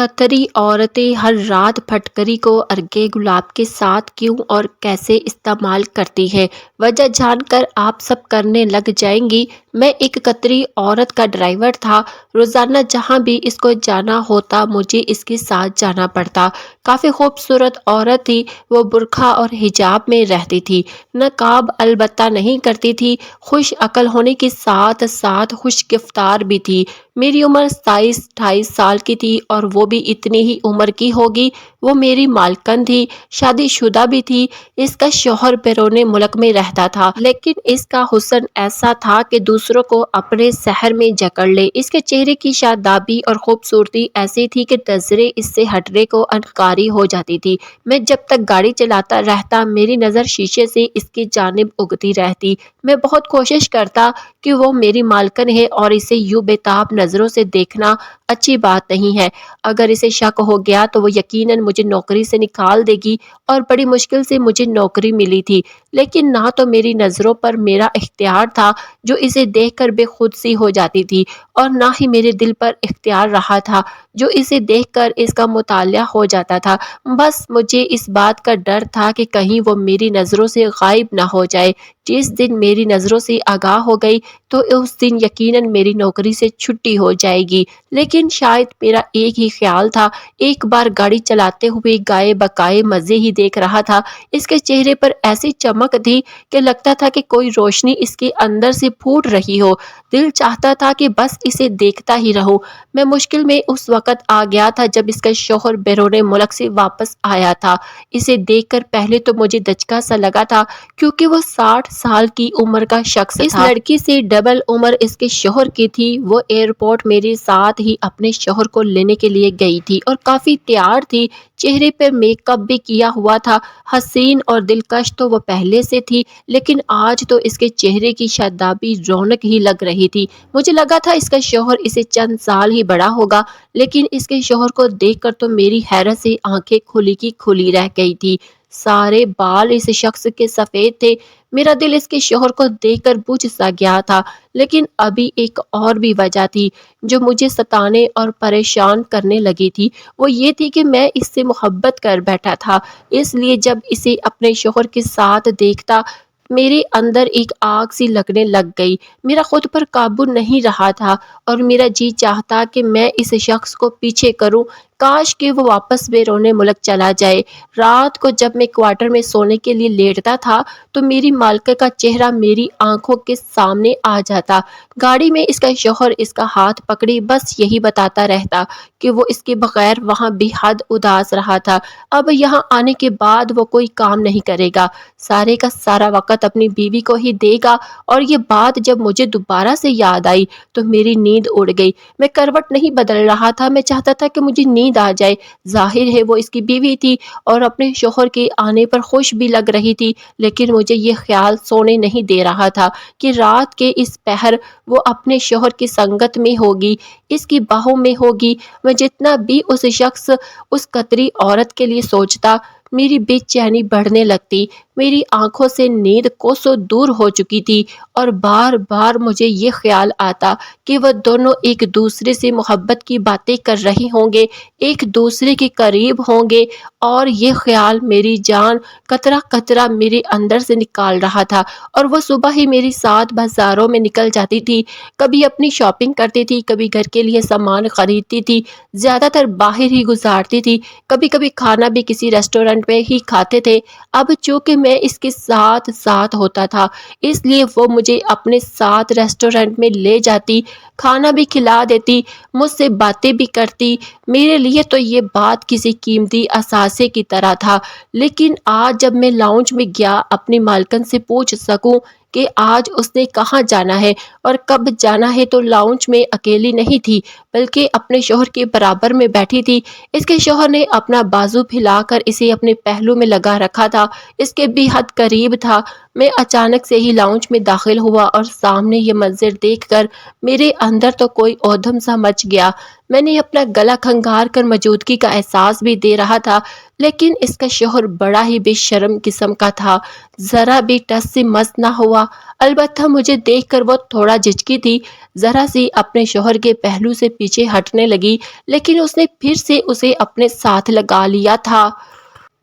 قطری عورتیں ہر رات پھٹکری کو ارگے گلاب کے ساتھ کیوں اور کیسے استعمال کرتی ہیں، وجہ جان کر آپ سب کرنے لگ جائیں گی۔ میں ایک قطری عورت کا ڈرائیور تھا، روزانہ جہاں بھی اس کو جانا ہوتا مجھے اس کے ساتھ جانا پڑتا۔ کافی خوبصورت عورت تھی، وہ برقع اور حجاب میں رہتی تھی، نقاب البتہ نہیں کرتی تھی، خوش عقل ہونے کے ساتھ ساتھ خوش گفتار بھی تھی۔ میری عمر 27-28 سال کی تھی اور وہ بھی اتنی ہی عمر کی ہوگی۔ وہ میری مالکن تھی، شادی شدہ بھی تھی۔ اس کا شوہر بیرون ملک میں رہتا تھا، لیکن اس کا حسن ایسا تھا کہ دوسروں کو اپنے سحر میں جکڑ لے۔ اس کے چہرے کی شادابی اور خوبصورتی ایسی تھی کہ نظریں اس سے ہٹنے کو انکاری ہو جاتی تھی۔ میں جب تک گاڑی چلاتا رہتا میری نظر شیشے سے اس کی جانب اگتی رہتی۔ میں بہت کوشش کرتا کہ وہ میری مالکن ہے اور اسے یوں بےتاب نظروں سے دیکھنا اچھی بات نہیں ہے۔ اگر اسے شک ہو گیا تو وہ یقیناً مجھے نوکری سے نکال دے گی، اور بڑی مشکل سے مجھے نوکری ملی تھی۔ لیکن نہ تو میری نظروں پر میرا اختیار تھا جو اسے دیکھ کر بے خود سی ہو جاتی تھی، اور نہ ہی میرے دل پر اختیار رہا تھا جو اسے دیکھ کر اس کا مطالعہ ہو جاتا تھا۔ بس مجھے اس بات کا ڈر تھا کہ کہیں وہ میری نظروں سے غائب نہ ہو جائے۔ جس دن میری نظروں سے آگاہ ہو گئی تو اس دن یقیناً میری نوکری سے چھٹی ہو جائے گی۔ لیکن شاید میرا ایک ہی خیال تھا۔ ایک بار گاڑی چلاتے ہوئے گائے بقائے مزے ہی دیکھ رہا تھا۔ اس کے چہرے پر ایسی چمک تھی کہ لگتا تھا کہ کوئی روشنی اس کے اندر سے پھوٹ رہی ہو۔ دل چاہتا تھا کہ بس اسے دیکھتا ہی رہوں۔ میں مشکل میں اس وقت آ گیا تھا جب اس کا شوہر بیرون ملک سے واپس آیا تھا۔ اسے دیکھ کر پہلے تو مجھے دھچکا سا لگا تھا، کیونکہ وہ 60 سال کی عمر کا شخص تھا۔ اس لڑکی سے ڈبل عمر اس کے شوہر کی تھی۔ وہ ایئرپورٹ میرے ساتھ ہی اپنے شوہر کو لینے کے لیے گئی تھی اور کافی تیار تھی۔ چہرے پہ میک اپ بھی کیا ہوا تھا۔ حسین اور دلکش تو وہ پہلے سے تھی، لیکن آج تو اس کے چہرے کی شادابی رونق ہی لگ رہی تھی۔ مجھے لگا تھا اس کا شوہر اسے چند سال ہی بڑا ہوگا، لیکن اس کے شوہر کو دیکھ کر تو میری حیرت سے آنکھیں کھلی کی کھلی رہ گئی تھی۔ سارے بال اس شخص کے سفید تھے۔ میرا دل اس کے شوہر کو دیکھ کر بجھ سا گیا تھا۔ لیکن ابھی ایک اور بھی وجہ تھی جو مجھے ستانے اور پریشان کرنے لگی تھی۔ وہ یہ تھی کہ میں اس سے محبت کر بیٹھا تھا، اس لیے جب اسے اپنے شوہر کے ساتھ دیکھتا میرے اندر ایک آگ سی لگنے لگ گئی۔ میرا خود پر قابو نہیں رہا تھا اور میرا جی چاہتا کہ میں اس شخص کو پیچھے کروں، کاش کہ وہ واپس بیرون ملک چلا جائے۔ رات کو جب میں کوارٹر میں سونے کے لیے لیٹتا تھا تو میری مالکہ کا چہرہ میری آنکھوں کے سامنے آ جاتا۔ گاڑی میں اس کا شوہر اس کا ہاتھ پکڑی بس یہی بتاتا رہتا کہ وہ اس کے بغیر وہاں بے حد اداس رہا تھا۔ اب یہاں آنے کے بعد وہ کوئی کام نہیں کرے گا، سارے کا سارا وقت اپنی بیوی کو ہی دے گا۔ اور یہ بات جب مجھے دوبارہ سے یاد آئی تو میری نیند اڑ گئی۔ میں کروٹ نہیں بدل رہا تھا، میں چاہتا تھا کہ مجھے نیند آ جائے۔ ظاہر ہے وہ اس کی بیوی تھی اور اپنے شوہر کے آنے پر خوش بھی لگ رہی تھی، لیکن مجھے یہ خیال سونے نہیں دے رہا تھا کہ رات کے اس پہر وہ اپنے شوہر کی سنگت میں ہوگی، اس کی باہوں میں ہوگی۔ میں جتنا بھی اس شخص، اس قطری عورت کے لیے سوچتا، میری بے چینی بڑھنے لگتی۔ میری آنکھوں سے نیند کوسوں دور ہو چکی تھی اور بار بار مجھے یہ خیال آتا کہ وہ دونوں ایک دوسرے سے محبت کی باتیں کر رہی ہوں گے، ایک دوسرے کے قریب ہوں گے، اور یہ خیال میری جان قطرہ قطرہ میرے اندر سے نکال رہا تھا۔ اور وہ صبح ہی میری ساتھ بازاروں میں نکل جاتی تھی، کبھی اپنی شاپنگ کرتی تھی، کبھی گھر کے لیے سامان خریدتی تھی، زیادہ تر باہر ہی گزارتی تھی، کبھی کبھی کھانا بھی کسی ریسٹورنٹ میں ہی کھاتے تھے۔ اب چونکہ میں اس کے ساتھ ساتھ ہوتا تھا، اس لیے وہ مجھے اپنے ساتھ ریسٹورنٹ میں لے جاتی، کھانا بھی کھلا دیتی، مجھ سے باتیں بھی کرتی۔ میرے لیے تو یہ بات کسی قیمتی اثاثے کی طرح تھا۔ لیکن آج جب میں لاؤنج میں گیا اپنی مالکن سے پوچھ سکوں کہ آج اس نے کہاں جانا ہے اور کب جانا ہے، تو لاؤنج میں اکیلی نہیں تھی بلکہ اپنے شوہر کے برابر میں بیٹھی تھی۔ اس کے شوہر نے اپنا بازو پھیلا کر اسے اپنے پہلو میں لگا رکھا تھا، اس کے بے حد قریب تھا۔ میں اچانک سے ہی لاؤنج میں داخل ہوا اور سامنے یہ منظر دیکھ کر میرے اندر تو کوئی اودھم سا مچ گیا۔ میں نے اپنا گلا کھنگار کر موجودگی کا احساس بھی دے رہا تھا، لیکن اس کا شوہر بڑا ہی بے شرم قسم کا تھا، ذرا بھی ٹس سے مس نہ ہوا۔ البتہ مجھے دیکھ کر وہ تھوڑا جھجکی تھی، ذرا سی اپنے شوہر کے پہلو سے پیچھے ہٹنے لگی، لیکن اس نے پھر سے اسے اپنے ساتھ لگا لیا تھا۔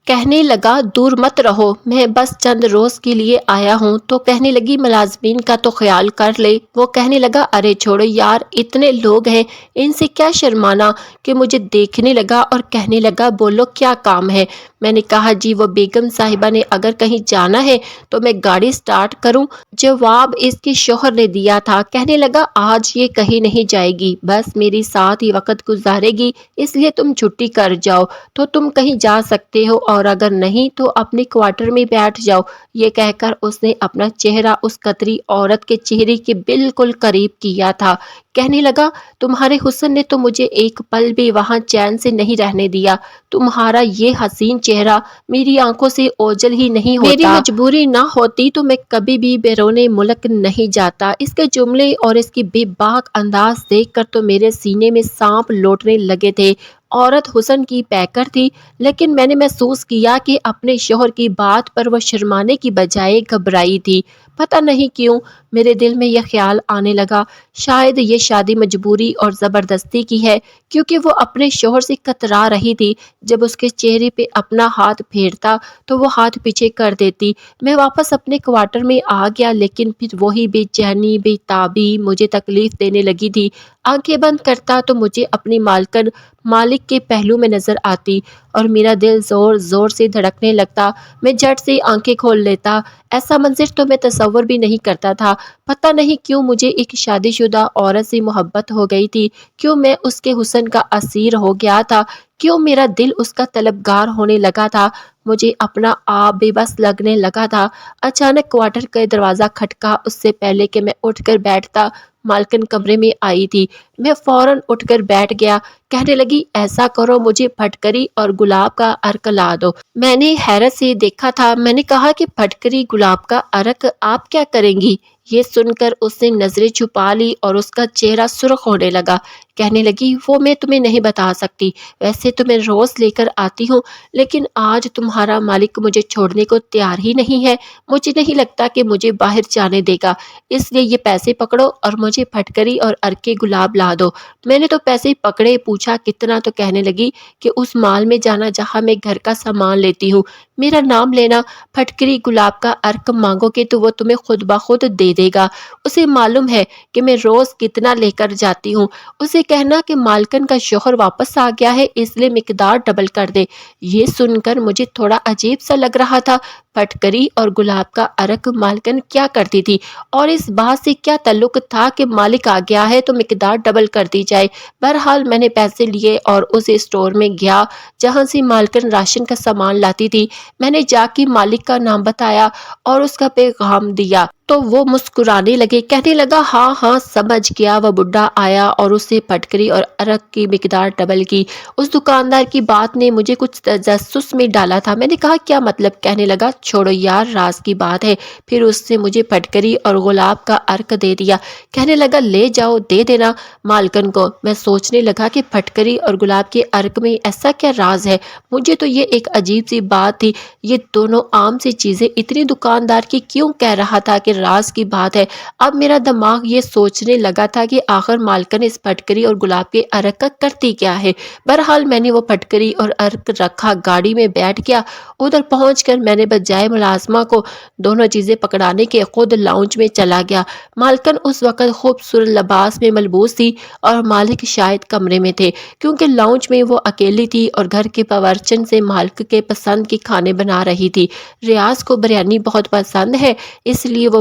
کہنے لگا دور مت رہو، میں بس چند روز کے لیے آیا ہوں۔ تو کہنے لگی ملازمین کا تو خیال کر لے۔ وہ کہنے لگا ارے چھوڑو یار، اتنے لوگ ہیں، ان سے کیا شرمانا، کہ مجھے دیکھنے لگا اور کہنے لگا بولو کیا کام ہے۔ میں نے کہا جی وہ بیگم صاحبہ نے اگر کہیں جانا ہے تو میں گاڑی سٹارٹ کروں۔ جواب اس کے شوہر نے دیا تھا۔ کہنے لگا آج یہ کہیں نہیں جائے گی، بس میری ساتھ ہی وقت گزارے گی، اس لیے تم چھٹی کر جاؤ تو تم کہیں جا سکتے ہو، اور اگر نہیں تو اپنے کوارٹر میں بیٹھ جاؤ۔ یہ کہہ کر اس نے اپنا چہرہ اس قطری عورت کے چہرے کے بالکل قریب کیا تھا۔ کہنے لگا تمہارے حسن نے تو مجھے ایک پل بھی وہاں چین سے نہیں رہنے دیا، تمہارا یہ حسین چہرہ میری آنکھوں سے اوجھل ہی نہیں ہوتا۔ میری مجبوری نہ ہوتی تو میں کبھی بھی بیرون ملک نہیں جاتا۔ اس کے جملے اور اس کی بے باک انداز دیکھ کر تو میرے سینے میں سانپ لوٹنے لگے تھے۔ عورت حسن کی پیکر تھی، لیکن میں نے محسوس کیا کہ اپنے شوہر کی بات پر وہ شرمانے کی بجائے گھبرائی تھی۔ پتہ نہیں کیوں میرے دل میں یہ خیال آنے لگا، شاید یہ شادی مجبوری اور زبردستی کی ہے، کیونکہ وہ اپنے شوہر سے کترا رہی تھی۔ جب اس کے چہرے پہ اپنا ہاتھ پھیرتا تو وہ ہاتھ پیچھے کر دیتی۔ میں واپس اپنے کوارٹر میں آ گیا، لیکن پھر وہی بے چینی بے تابی مجھے تکلیف دینے لگی تھی۔ آنکھیں بند کرتا تو مجھے اپنی مالکن مالک کے پہلو میں نظر آتی اور میرا دل زور زور سے دھڑکنے لگتا۔ میں جھٹ سے آنکھیں کھول لیتا۔ ایسا منظر تو میں تصور بھی نہیں کرتا تھا۔ پتہ نہیں کیوں مجھے ایک شادی شدہ عورت سے محبت ہو گئی تھی، کیوں میں اس کے حسن کا اسیر ہو گیا تھا، کیوں میرا دل اس کا طلبگار ہونے لگا تھا، مجھے اپنا آپ بے بس لگنے لگا تھا۔ اچانک کوارٹر کا دروازہ کھٹکا۔ اس سے پہلے کہ میں اٹھ کر بیٹھتا مالکن کمرے میں آئی تھی۔ میں فوراً اٹھ کر بیٹھ گیا۔ کہنے لگی ایسا کرو مجھے پھٹکری اور گلاب کا عرق لا دو۔ میں نے حیرت سے دیکھا تھا۔ میں نے کہا کہ پھٹکری گلاب کا عرق آپ کیا کریں گی؟ یہ سن کر اس نے نظریں چھپا لی اور اس کا چہرہ سرخ ہونے لگا۔ کہنے لگی وہ میں تمہیں نہیں بتا سکتی، ویسے تو میں روز لے کر آتی ہوں، لیکن آج تمہارا مالک مجھے چھوڑنے کو تیار ہی نہیں ہے۔ مجھے نہیں لگتا کہ مجھے باہر جانے دے گا، اس لیے یہ پیسے پکڑو اور مجھے پھٹکری اور عرق گلاب لا دو۔ میں نے تو پیسے پکڑے، پوچھا کتنا، تو کہنے لگی کہ اس مال میں جانا جہاں میں گھر کا سامان لیتی ہوں، میرا نام لینا، پھٹکری گلاب کا عرق مانگو گے تو وہ تمہیں خود بخود دے دے گا۔ اسے معلوم ہے کہ میں روز کتنا لے کر جاتی ہوں۔ اسے کہنا کہ مالکن کا شوہر واپس آ گیا ہے، اس لیے مقدار ڈبل کر دے۔ یہ سن کر مجھے تھوڑا عجیب سا لگ رہا تھا۔ پھٹکری اور گلاب کا عرق مالکن کیا کرتی تھی، اور اس بات سے کیا تعلق تھا کہ مالک آ گیا ہے تو مقدار ڈبل کر دی جائے۔ بہرحال میں نے پیسے لیے اور اس اسٹور میں گیا جہاں سے مالکن راشن کا سامان لاتی تھی۔ میں نے جا کے مالک کا نام بتایا اور اس کا پیغام دیا تو وہ مسکرانے لگے۔ کہنے لگا ہاں ہاں سمجھ گیا۔ وہ بڈھا آیا اور اس سے پھٹکری اور عرق کی مقدار ڈبل کی۔ اس دکاندار کی بات نے مجھے کچھ تجسس میں ڈالا تھا۔ میں نے کہا کیا مطلب؟ کہنے لگا چھوڑو یار، راز کی بات ہے۔ پھر اس نے مجھے پھٹکری اور گلاب کا عرق دے دیا۔ کہنے لگا لے جاؤ، دے دینا مالکن کو۔ میں سوچنے لگا کہ پھٹکری اور گلاب کے عرق میں ایسا کیا راز ہے؟ مجھے تو یہ ایک عجیب سی بات تھی، یہ دونوں عام سی چیزیں اتنی دکاندار کی کیوں کہہ رہا تھا کہ راز کی بات ہے؟ اب میرا دماغ یہ سوچنے لگا تھا کہ آخر مالکن اس پھٹکری اور گلاب کے عرق کا کرتی کیا ہے۔ بہرحال میں نے وہ پھٹکری اور عرق رکھا، گاڑی میں بیٹھ گیا۔ ادھر پہنچ کر میں نے بجائے ملازمہ کو دونوں چیزیں پکڑانے کے خود لاؤنج میں چلا گیا۔ مالکن اس وقت خوبصورت لباس میں ملبوس تھی اور مالک شاید کمرے میں تھے، کیونکہ لاؤنج میں وہ اکیلی تھی اور گھر کے باورچن سے مالک کے پسند کے کھانے بنا رہی تھی۔ ریاض کو بریانی بہت پسند ہے، اس لیے وہ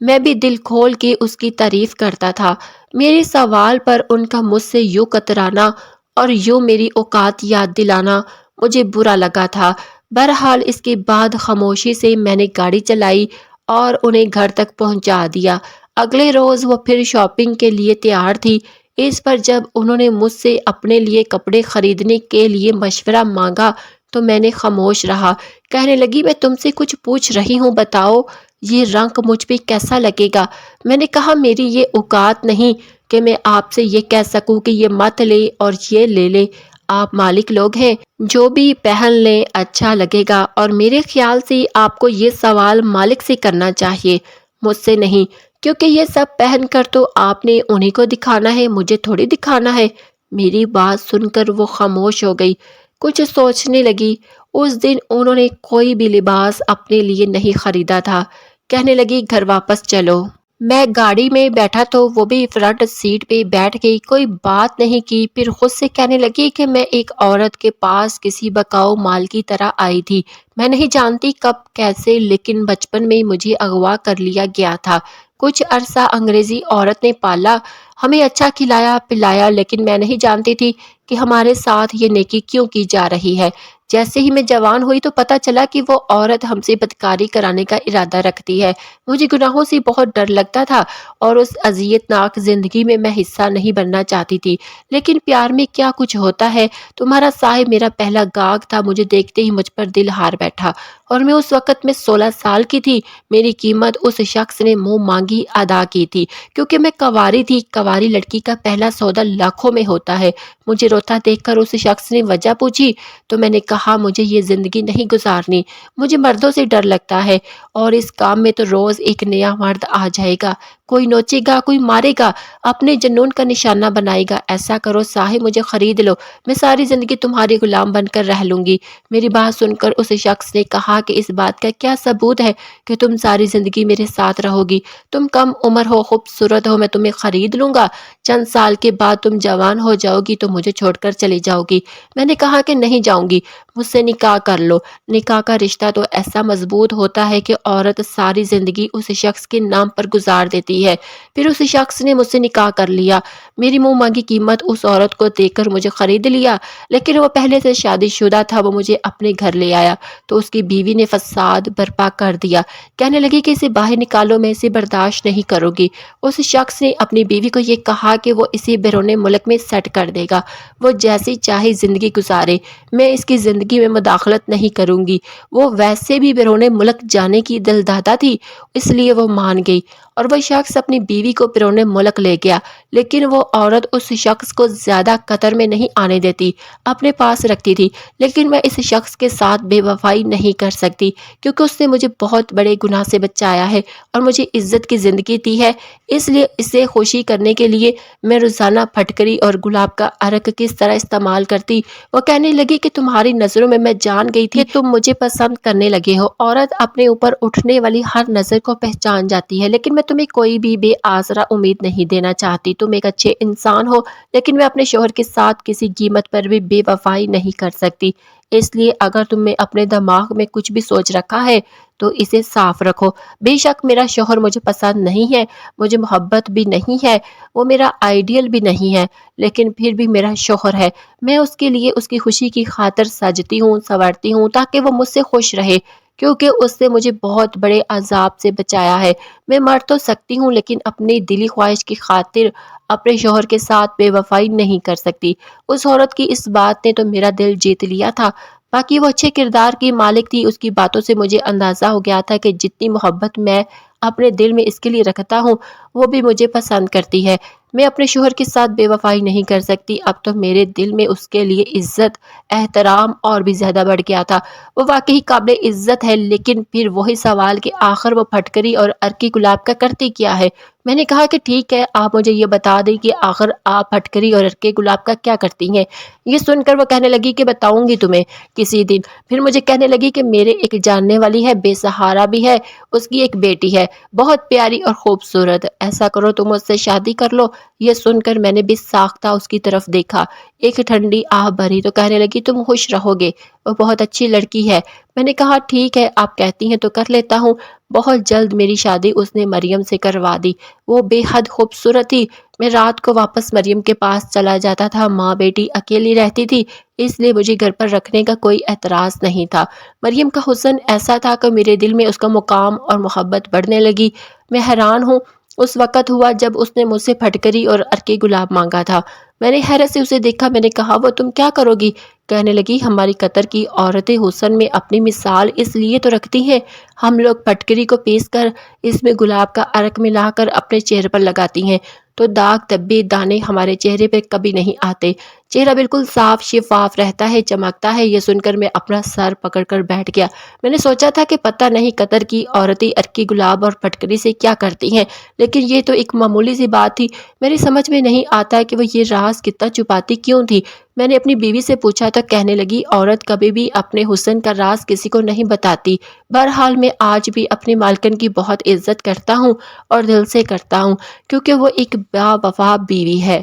میں بھی دل کھول کے اس کی تعریف کرتا تھا۔ میرے سوال پر ان کا مجھ سے یوں کترانا اور یوں میری اوقات یاد دلانا مجھے برا لگا تھا۔ بہرحال اس کے بعد خاموشی سے میں نے گاڑی چلائی اور انہیں گھر تک پہنچا دیا۔ اگلے روز وہ پھر شاپنگ کے لیے تیار تھی۔ اس پر جب انہوں نے مجھ سے اپنے لیے کپڑے خریدنے کے لیے مشورہ مانگا تو میں نے خاموش رہا۔ کہنے لگی، میں تم سے کچھ پوچھ رہی ہوں، بتاؤ یہ رنگ مجھ پہ کیسا لگے گا؟ میں نے کہا، میری یہ اوقات نہیں کہ میں آپ سے یہ کہہ سکوں کہ یہ مت لے اور یہ لے لے۔ آپ مالک لوگ ہیں، جو بھی پہن لیں اچھا لگے گا، اور میرے خیال سے آپ کو یہ سوال مالک سے کرنا چاہیے، مجھ سے نہیں، کیونکہ یہ سب پہن کر تو آپ نے انہیں کو دکھانا ہے، مجھے تھوڑی دکھانا ہے۔ میری بات سن کر وہ خاموش ہو گئی، کچھ سوچنے لگی۔ اس دن انہوں نے کوئی بھی لباس اپنے لیے نہیں خریدا تھا۔ کہنے لگی، گھر واپس چلو۔ میں گاڑی میں بیٹھا تو وہ بھی فرنٹ سیٹ پہ بیٹھ گئی، کوئی بات نہیں کی۔ پھر خود سے کہنے لگی کہ میں ایک عورت کے پاس کسی بکاؤ مال کی طرح آئی تھی۔ میں نہیں جانتی کب کیسے، لیکن بچپن میں مجھے اغوا کر لیا گیا تھا۔ کچھ عرصہ انگریزی عورت نے پالا، ہمیں اچھا کھلایا پلایا، لیکن میں نہیں جانتی تھی کہ ہمارے ساتھ یہ نیکی کیوں کی جا رہی ہے۔ جیسے ہی میں جوان ہوئی تو پتہ چلا کہ وہ عورت ہم سے بدکاری کرانے کا ارادہ رکھتی ہے۔ مجھے گناہوں سے بہت ڈر لگتا تھا اور اس اذیت ناک زندگی میں حصہ نہیں بننا چاہتی تھی، لیکن پیار میں کیا کچھ ہوتا ہے۔ تمہارا صاحب میرا پہلا گاگ تھا، مجھے دیکھتے ہی مجھ پر دل ہار بیٹھا، اور میں اس وقت میں 16 سال کی تھی۔ میری قیمت اس شخص نے منہ مانگی ادا کی تھی، کیونکہ میں کنواری تھی۔ کنواری لڑکی کا پہلا سودا لاکھوں میں ہوتا ہے۔ مجھے روتا دیکھ کر اس شخص نے وجہ پوچھی تو میں نے کہا، مجھے یہ زندگی نہیں گزارنی، مجھے مردوں سے ڈر لگتا ہے، اور اس کام میں تو روز ایک نیا مرد آ جائے گا، کوئی نوچے گا، کوئی مارے گا، اپنے جنون کا نشانہ بنائے گا۔ ایسا کرو صاحب، مجھے خرید لو، میں ساری زندگی تمہاری غلام بن کر رہ لوں گی۔ میری بات سن کر اس شخص نے کہا کہ اس بات کا کیا ثبوت ہے کہ تم ساری زندگی میرے ساتھ رہو گی؟ تم کم عمر ہو، خوبصورت ہو، میں تمہیں خرید لوں گا، چند سال کے بعد تم جوان ہو جاؤ گی تو مجھے چھوڑ کر چلی جاؤ گی۔ میں نے کہا کہ نہیں جاؤں گی، مجھ سے نکاح کر لو۔ نکاح کا رشتہ تو ایسا مضبوط ہوتا ہے کہ عورت ساری زندگی اس شخص کے نام پر گزار دیتی ہے۔ پھر اس شخص نے مجھ سے نکاح کر لیا، میری منہ مانگی قیمت اس عورت کو دے کر مجھے خرید لیا، لیکن وہ پہلے سے شادی شدہ تھا۔ وہ مجھے اپنے گھر لے آیا تو اس کی بیوی نے فساد برپا کر دیا، کہنے لگی کہ اسے باہر نکالو، میں اسے برداشت نہیں کروں گی۔ اس شخص نے اپنی بیوی کو یہ کہا کہ وہ اسے بیرون ملک میں سیٹ کر دے گا، وہ جیسی چاہے زندگی گزارے، میں اس کی زندگی میں مداخلت نہیں کروں گی۔ وہ ویسے بھی بیرون ملک جانے کی دل دادا تھی، اس لیے وہ مان گئی، اور وہ شخص اپنی بیوی کو بیرون ملک لے گیا۔ لیکن وہ عورت اس شخص کو زیادہ قطر میں نہیں آنے دیتی، اپنے پاس رکھتی تھی۔ لیکن میں اس شخص کے ساتھ بے وفائی نہیں کر سکتی، کیونکہ اس نے مجھے بہت بڑے گناہ سے بچایا ہے اور مجھے عزت کی زندگی دی ہے۔ اس لیے اسے خوشی کرنے کے لیے میں روزانہ پھٹکری اور گلاب کا عرق کس طرح استعمال کرتی۔ وہ کہنے لگی کہ تمہاری نظروں میں میں جان گئی تھی کہ تم مجھے پسند کرنے لگے ہو۔ عورت اپنے اوپر اٹھنے والی ہر نظر کو پہچان جاتی ہے، لیکن میں تمہیں کوئی بھی بے آزرا امید نہیں دینا چاہتی۔ تم ایک اچھے انسان ہو، لیکن میں اپنے شوہر کے ساتھ کسی قیمت پر بھی بے وفائی نہیں کر سکتی۔ اس لیے اگر تم نے اپنے دماغ میں کچھ بھی سوچ رکھا ہے تو اسے صاف رکھو۔ بے شک میرا شوہر مجھے پسند نہیں ہے، مجھے محبت بھی نہیں ہے، وہ میرا آئیڈیل بھی نہیں ہے، لیکن پھر بھی میرا شوہر ہے۔ میں اس کے لیے اس کی خوشی کی خاطر سجتی ہوں، سنورتی ہوں، تاکہ وہ مجھ سے خوش رہے، کیونکہ اس نے مجھے بہت بڑے عذاب سے بچایا ہے۔ میں مر تو سکتی ہوں، لیکن اپنی دلی خواہش کی خاطر اپنے شوہر کے ساتھ بے وفائی نہیں کر سکتی۔ اس عورت کی اس بات نے تو میرا دل جیت لیا تھا۔ باقی وہ اچھے کردار کی مالک تھی، اس کی باتوں سے مجھے اندازہ ہو گیا تھا کہ جتنی محبت میں اپنے دل میں اس کے لیے رکھتا ہوں، وہ بھی مجھے پسند کرتی ہے۔ میں اپنے شوہر کے ساتھ بے وفائی نہیں کر سکتی۔ اب تو میرے دل میں اس کے لیے عزت، احترام اور بھی زیادہ بڑھ گیا تھا۔ وہ واقعی قابل عزت ہے، لیکن پھر وہی سوال کہ آخر وہ پھٹکری اور ارکی گلاب کا کرتی کیا ہے؟ میں نے کہا کہ ٹھیک ہے، آپ مجھے یہ بتا دیں کہ آخر آپ پھٹکری اور ارکے گلاب کا کیا کرتی ہیں۔ یہ سن کر وہ کہنے لگی کہ بتاؤں گی تمہیں کسی دن۔ پھر مجھے کہنے لگی کہ میرے ایک جاننے والی ہے، بے سہارا بھی ہے، اس کی ایک بیٹی ہے، بہت پیاری اور خوبصورت، ایسا کرو تم اس سے شادی کر لو۔ یہ سن کر میں نے بھی ساختہ اس کی طرف دیکھا، ایک ٹھنڈی آہ بھری تو کہنے لگی تم خوش رہو گے۔ وہ بہت اچھی لڑکی ہے۔ میں نے کہا ٹھیک ہے، آپ کہتی ہیں تو کر لیتا ہوں۔ بہت جلد میری شادی اس نے مریم سے کروا دی۔ وہ بے حد خوبصورت تھی۔ میں رات کو واپس مریم کے پاس چلا جاتا تھا، ماں بیٹی اکیلی رہتی تھی، اس لیے مجھے گھر پر رکھنے کا کوئی اعتراض نہیں تھا۔ مریم کا حسن ایسا تھا کہ میرے دل میں اس کا مقام اور محبت بڑھنے لگی۔ میں حیران ہوں، اس وقت ہوا جب اس نے مجھ سے پھٹکری اور ارکی گلاب مانگا تھا۔ میں نے حیرت سے اسے دیکھا۔ میں نے کہا وہ تم کیا کرو گی؟ کہنے لگی ہماری قطر کی عورتیں حسن میں اپنی مثال اس لیے تو رکھتی ہیں، ہم لوگ پھٹکری کو پیس کر اس میں گلاب کا عرق ملا کر اپنے چہرے پر لگاتی ہیں تو داغ دھبے دانے ہمارے چہرے پہ کبھی نہیں آتے، چہرہ بالکل صاف شفاف رہتا ہے، چمکتا ہے۔ یہ سن کر میں اپنا سر پکڑ کر بیٹھ گیا۔ میں نے سوچا تھا کہ پتہ نہیں قطر کی عورتیں ارکی گلاب اور پھٹکری سے کیا کرتی ہیں، لیکن یہ تو ایک معمولی سی بات تھی۔ میری سمجھ میں نہیں آتا کہ وہ یہ راز کتنا چھپاتی کیوں تھی۔ میں نے اپنی بیوی سے پوچھا تو کہنے لگی عورت کبھی بھی اپنے حسن کا راز کسی کو نہیں بتاتی۔ بہرحال میں آج بھی اپنی مالکن کی بہت عزت کرتا ہوں اور دل سے کرتا ہوں، کیونکہ وہ ایک با وفا بیوی ہے۔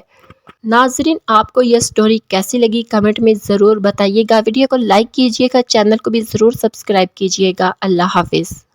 ناظرین، آپ کو یہ سٹوری کیسی لگی کمنٹ میں ضرور بتائیے گا۔ ویڈیو کو لائک کیجیے گا، چینل کو بھی ضرور سبسکرائب کیجیے گا۔ اللہ حافظ۔